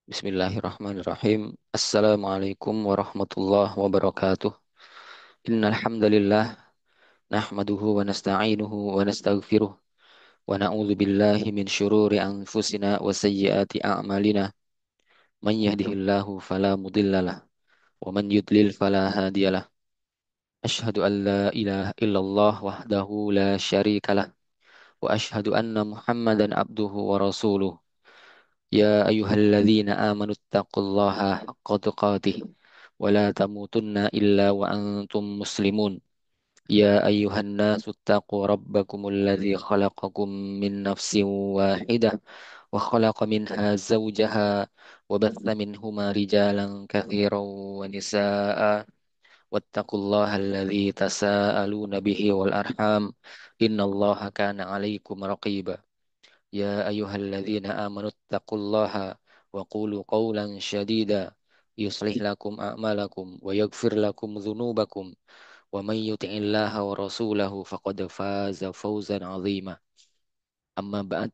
Bismillahirrahmanirrahim. Assalamualaikum warahmatullahi wabarakatuh. Innal hamdalillah nahmaduhu wa nasta'inuhu wa nastaghfiruh wa na'udzu billahi min syururi anfusina wa sayyiati a'malina. Man yahdihillahu fala mudhillalah wa man yudlil fala hadiyalah. Asyhadu an la ilaha illallah wahdahu la syarikalah wa asyhadu anna Muhammadan abduhu wa rasuluh. يا أيها الذين آمنوا اتقوا الله حق تقاته ولا تموتن إلا وأنتم مسلمون يا أيها الناس اتقوا ربكم الذي خلقكم من نفس واحدة وخلق منها زوجها وبث منهما رجالا كثيرا ونساء واتقوا الله الذي تساءلون به والأرحام إن الله كان عليكم رقيبا يا أيها الذين آمنوا اتقوا الله وقولوا قولا شديدا يصلح لكم أعمالكم ويغفر لكم ذنوبكم ومن يطع الله ورسوله فقد فاز فوزا عظيما أما بعد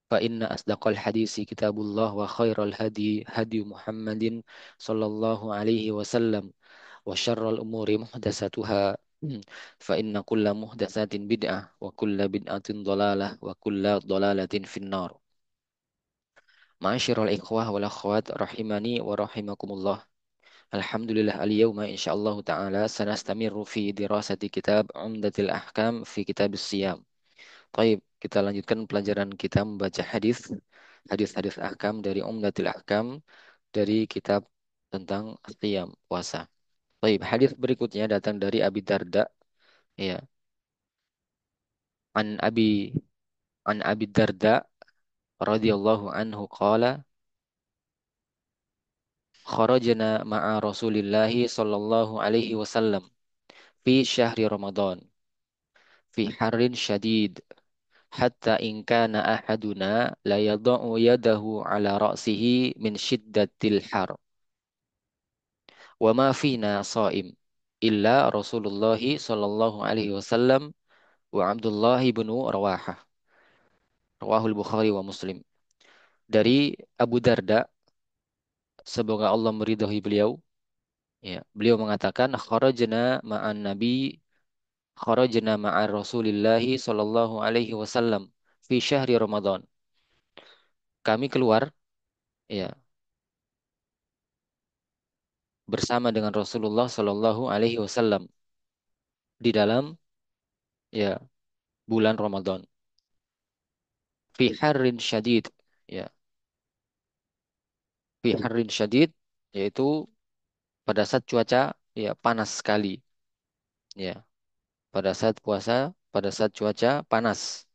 فإن أصدق الحديث كتاب الله وخير الهدي هدي محمد صلى الله عليه وسلم وشر الأمور محدثاتها فإن كل محدثات بدعة وكل بدعة ضلالة وكل ضلالة في النار. Ma'asyiral ikhwah wal akhwat rahimani wa rahimakumullah. Alhamdulillah al-yawma insyaallah ta'ala sanastamiru fi dirasati kitab Umdatil Ahkam fi kitab Siyam. Baik, kita lanjutkan pelajaran kita membaca hadis-hadis ahkam dari Umdatil Ahkam dari kitab tentang Siyam, puasa. Baik, hadis berikutnya datang dari Abi Darda, ya. An Abi an Abi Darda radhiyallahu anhu qala kharajna ma'a Rasulillahi sallallahu alaihi wasallam fi syahri Ramadan fi harrin syadid hatta in kana ahaduna la yadau yadahu ala ra'sihi min shiddatil har wa ma fina shaim illa Rasulullah sallallahu alaihi wasallam wa Abdullah bin Rawahah, rawahul Bukhari wa Muslim. Dari Abu Darda, semoga Allah meridhai beliau, ya, beliau mengatakan kharajna ma'a Rasulillahi sallallahu alaihi wasallam fi syahri Ramadan. Kami keluar, ya, bersama dengan Rasulullah sallallahu alaihi wasallam di dalam, ya, bulan Ramadan. Fi harrin syadid, ya, fi harrin syadid, yaitu pada saat cuaca, ya, panas sekali, ya, pada saat puasa, pada saat cuaca panas.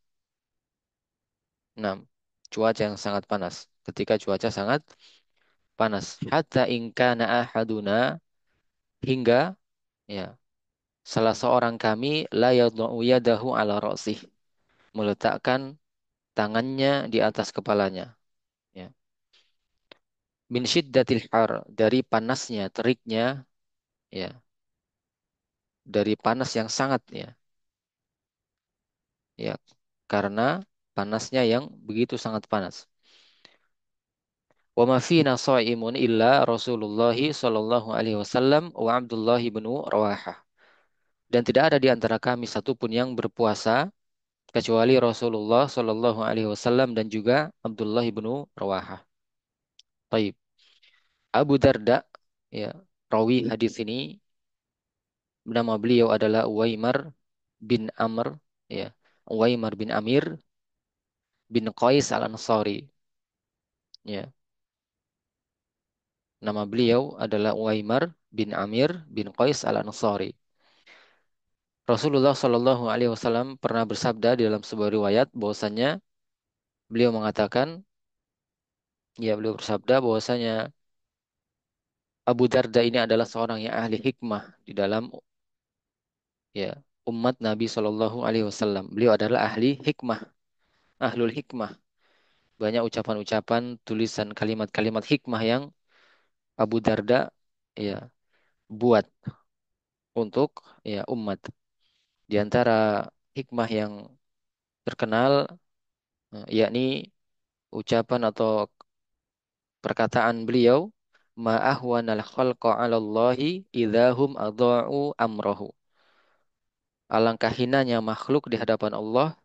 Nah, cuaca yang sangat panas. Ketika cuaca sangat panas, hatta in kana ahaduna, hingga, ya, salah seorang kami la yadau yadahu ala ra'sih, meletakkan tangannya di atas kepalanya, ya. Min syiddatil har, dari panasnya, teriknya, ya, dari panas yang sangat, ya, ya, karena panasnya yang begitu sangat panas. Wa ma fina sha'imun illa Rasulullah sallallahu alaihi wasallam wa Abdullah bin Rawahah. Dan tidak ada di antara kami satupun yang berpuasa kecuali Rasulullah sallallahu alaihi wasallam dan juga Abdullah bin Rawahah. Baik. Abu Darda, ya, rawi hadis ini, nama beliau adalah Uwaimar bin Amr, ya. Uwaimar bin Amir bin Qais Al-Ansari, ya. Nama beliau adalah Uwaimar bin Amir bin Qais Al-Ansari. Rasulullah Shallallahu Alaihi Wasallam pernah bersabda di dalam sebuah riwayat bahwasanya beliau mengatakan, ya, beliau bersabda bahwasanya Abu Darda ini adalah seorang yang ahli hikmah di dalam, ya, umat Nabi Shallallahu Alaihi Wasallam. Beliau adalah ahli hikmah, ahlul hikmah. Banyak ucapan-ucapan, tulisan kalimat-kalimat hikmah yang Abu Darda, ya, buat untuk, ya, umat. Di antara hikmah yang terkenal, yakni ucapan atau Perkataan beliau, ma ahwanal khalqa 'ala Allahi idahum adha'u amrahu. Alangkah hinanya makhluk di hadapan Allah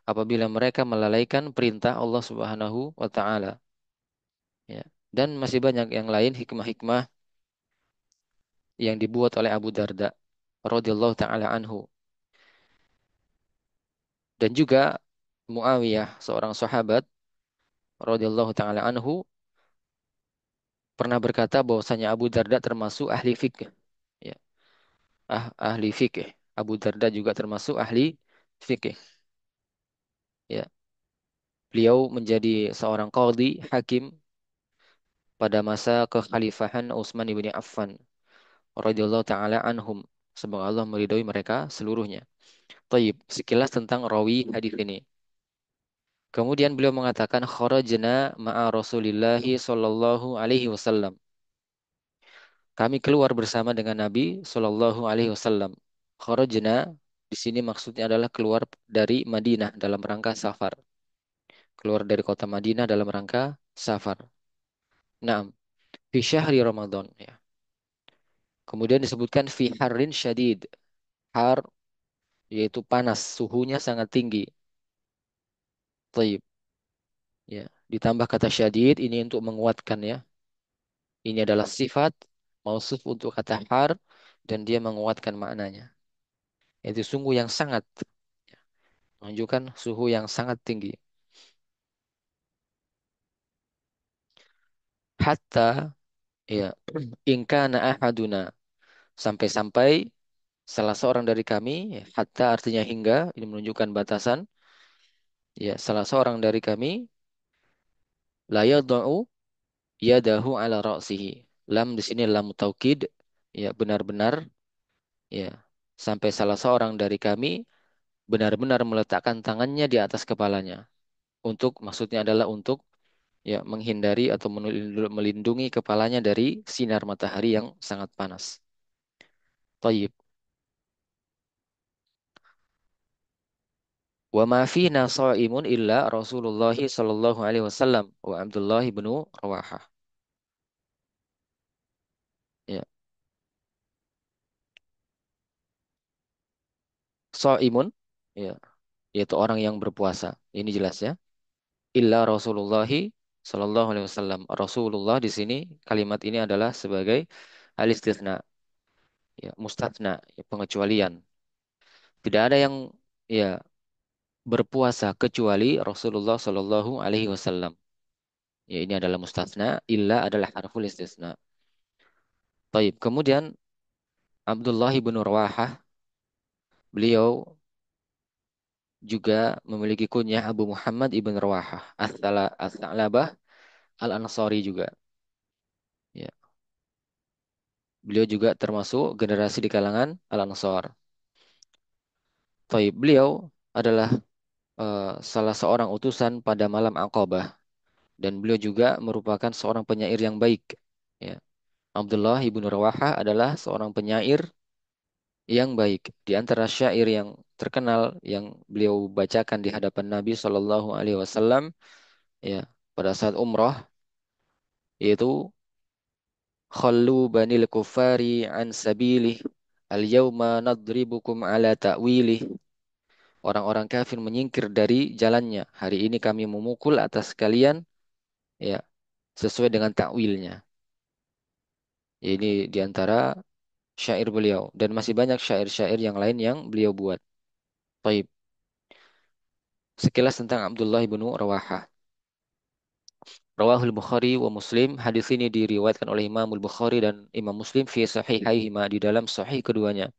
apabila mereka melalaikan perintah Allah Subhanahu wa taala, ya. Dan masih banyak yang lain hikmah-hikmah yang dibuat oleh Abu Darda radhiyallahu taala anhu, dan juga Muawiyah seorang sahabat radhiyallahu taala anhu pernah berkata bahwasanya Abu Darda termasuk ahli fikih, ya. Ahli fikih. Abu Darda juga termasuk ahli fikih, ya. Beliau menjadi seorang qadhi hakim pada masa kekhalifahan Utsman bin Affan radhiyallahu taala anhum. Semoga Allah meridhoi mereka seluruhnya. Taib, sekilas tentang rawi hadis ini. Kemudian beliau mengatakan kharajna ma'a Rasulillahi sallallahu alaihi wasallam. Kami keluar bersama dengan Nabi sallallahu alaihi wasallam. Kharajna di sini maksudnya adalah keluar dari Madinah dalam rangka safar. Keluar dari kota Madinah dalam rangka safar. Naam, fi syahri Ramadan, ya. Kemudian disebutkan fi harrin syadid. Har yaitu panas, suhunya sangat tinggi. Taib, ya. Ditambah kata syadid ini untuk menguatkan, ya. Ini adalah sifat mausuf untuk kata har dan dia menguatkan maknanya. Itu sungguh yang sangat, ya, menunjukkan suhu yang sangat tinggi. Hatta, ya, ingkana ahaduna, sampai-sampai salah seorang dari kami, ya, hatta artinya hingga, ini menunjukkan batasan, ya, salah seorang dari kami la yadau yadahu ala ra'sihi. Lam di sini lam taukid, ya, benar-benar, ya, sampai salah seorang dari kami benar-benar meletakkan tangannya di atas kepalanya. Untuk maksudnya adalah untuk, ya, menghindari atau melindungi kepalanya dari sinar matahari yang sangat panas. Tayyib. Wa ma fina sha'imun illa Rasulullah sallallahu alaihi wasallam wa Abdullah bin Rawahah. Ya, sha'imun, ya, yaitu orang yang berpuasa. Ini jelas, ya. Illa Rasulullah sallallahu alaihi wasallam. Rasulullah di sini kalimat ini adalah sebagai al-istitsna, ya, mustatsna, ya, pengecualian. Tidak ada yang, ya, berpuasa kecuali Rasulullah sallallahu alaihi wasallam. Ya, ini adalah mustatsna, illa adalah harful istisna. Taib. Kemudian Abdullah bin Rawahah, beliau juga memiliki kunyah Abu Muhammad ibn Rawahah, Ats-Tsalabah Al-Ansari juga. Ya, beliau juga termasuk generasi di kalangan Al-Ansar. Taib. Beliau adalah salah seorang utusan pada malam Aqabah dan beliau juga merupakan seorang penyair yang baik. Ya. Abdullah ibn Rawahah adalah seorang penyair yang baik. Di antara syair yang terkenal yang beliau bacakan di hadapan Nabi Shallallahu Alaihi Wasallam, ya, pada saat umrah, yaitu khallu banil kufari an sabilih al yauma nadribukum ala ta'wilih. Orang-orang kafir menyingkir dari jalannya. Hari ini kami memukul atas kalian, ya, sesuai dengan takwilnya. Ini di antara syair beliau dan masih banyak syair-syair yang lain yang beliau buat. Baik, sekilas tentang Abdullah bin Rawahah. Rawahul Bukhari wa Muslim. Hadis ini diriwayatkan oleh Imamul Bukhari dan Imam Muslim fi sahihaihima, di dalam sahih keduanya.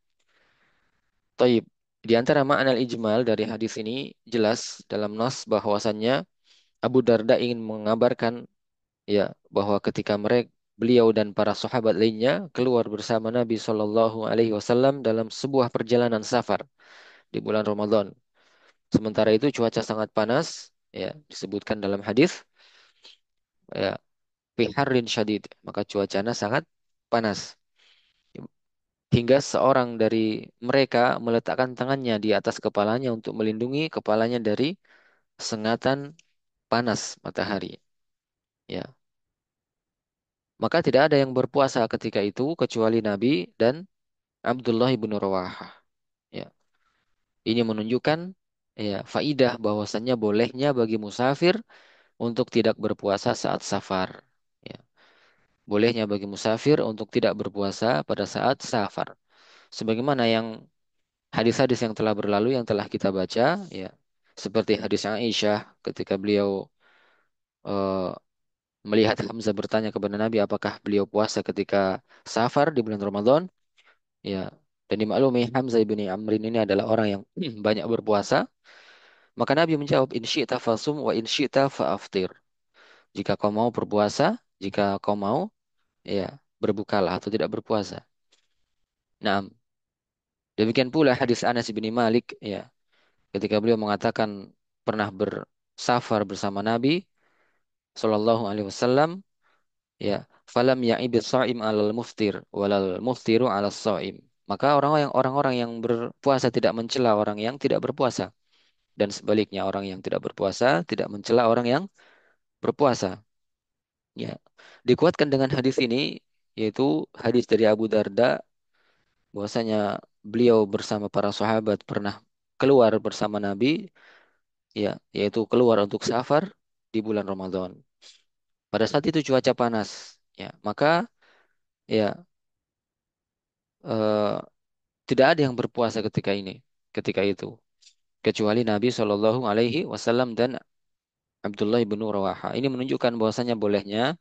Taib. Di antara makna ijmal dari hadis ini jelas dalam nas bahwasannya Abu Darda ingin mengabarkan, ya, bahwa ketika beliau dan para sahabat lainnya keluar bersama Nabi Shallallahu Alaihi Wasallam dalam sebuah perjalanan safar di bulan Ramadan. Sementara itu cuaca sangat panas, ya, disebutkan dalam hadis, ya, fiharrin syadid, maka cuacanya sangat panas. Hingga seorang dari mereka meletakkan tangannya di atas kepalanya untuk melindungi kepalanya dari sengatan panas matahari. Ya, Maka tidak ada yang berpuasa ketika itu kecuali Nabi dan Abdullah ibnu Rawahah. Ya, ini menunjukkan ya faidah bahwasannya bolehnya bagi musafir untuk tidak berpuasa saat safar. Ya, bolehnya bagi musafir untuk tidak berpuasa pada saat safar. Sebagaimana yang hadis-hadis yang telah berlalu yang telah kita baca, ya, seperti hadis Aisyah ketika beliau eh, melihat Hamzah bertanya kepada Nabi apakah beliau puasa ketika safar di bulan Ramadan, ya. Dan dimaklumi Hamzah ibni Amrin ini adalah orang yang banyak berpuasa. Maka Nabi menjawab, in syi'ta fasum wa in syi'ta fa'aftir. Jika kau mau berpuasa, jika kau mau, ya, berbukalah atau tidak berpuasa. Nah, demikian pula hadis Anas bin Malik, ya, ketika beliau mengatakan pernah bersafar bersama Nabi Shallallahu Alaihi Wasallam, ya, falam ya'ibid sha'im alal muftir walal muftiru alal sha'im. Maka orang-orang yang berpuasa tidak mencela orang yang tidak berpuasa, dan sebaliknya orang yang tidak berpuasa tidak mencela orang yang berpuasa. Ya, dikuatkan dengan hadis ini, yaitu hadis dari Abu Darda, bahwasanya beliau bersama para sahabat pernah keluar bersama Nabi, ya, yaitu keluar untuk safar di bulan Ramadan. Pada saat itu cuaca panas, ya, maka ya eh, tidak ada yang berpuasa ketika itu, kecuali Nabi Shallallahu Alaihi Wasallam dan Abdullah bin Rawaha. Ini menunjukkan bahwasanya bolehnya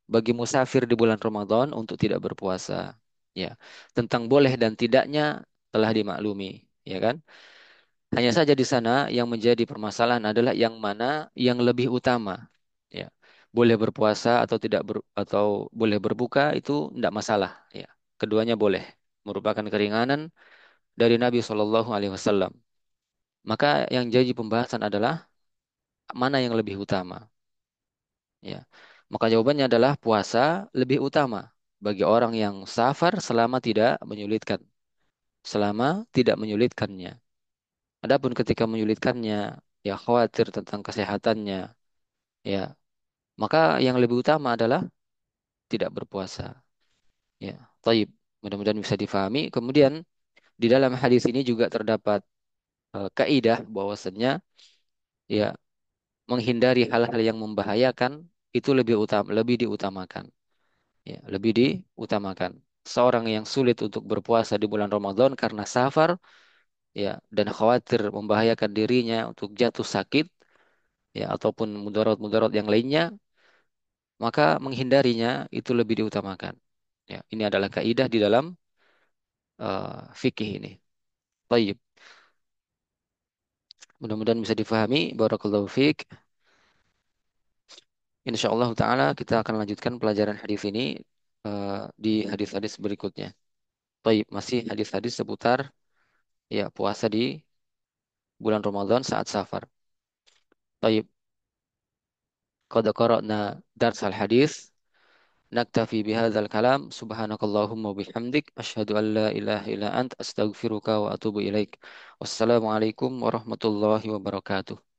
bagi musafir di bulan Ramadan untuk tidak berpuasa. Ya, tentang boleh dan tidaknya telah dimaklumi, ya kan? Hanya saja di sana yang menjadi permasalahan adalah yang mana yang lebih utama. Ya, boleh berpuasa atau tidak atau boleh berbuka itu tidak masalah. Ya, keduanya boleh, merupakan keringanan dari Nabi Shallallahu Alaihi Wasallam. Maka yang jadi pembahasan adalah mana yang lebih utama. Ya, maka jawabannya adalah puasa lebih utama bagi orang yang safar selama tidak menyulitkannya. Adapun ketika menyulitkannya, ya khawatir tentang kesehatannya, ya, maka yang lebih utama adalah tidak berpuasa. Ya, taib. Mudah-mudahan bisa difahami. Kemudian di dalam hadis ini juga terdapat kaidah bahwasannya, ya, menghindari hal-hal yang membahayakan itu lebih diutamakan. Ya, lebih diutamakan. Seorang yang sulit untuk berpuasa di bulan Ramadan karena safar, ya, dan khawatir membahayakan dirinya untuk jatuh sakit, ya, ataupun mudarat-mudarat yang lainnya, maka menghindarinya itu lebih diutamakan. Ya, ini adalah kaidah di dalam fikih ini. Baik, mudah-mudahan bisa difahami. Barakallahu fiik. Insyaallah taala kita akan lanjutkan pelajaran hadis ini di hadis-hadis berikutnya. Baik, masih hadis-hadis seputar, ya, puasa di bulan Ramadan saat safar. Baik, qad qara'na darsal hadis. Naktafi bihadzal kalam. Subhanakallahumma bihamdik asyhadu an la ilaha illa ant astaghfiruka wa atubu ilaik. Wassalamualaikum warahmatullahi wabarakatuh.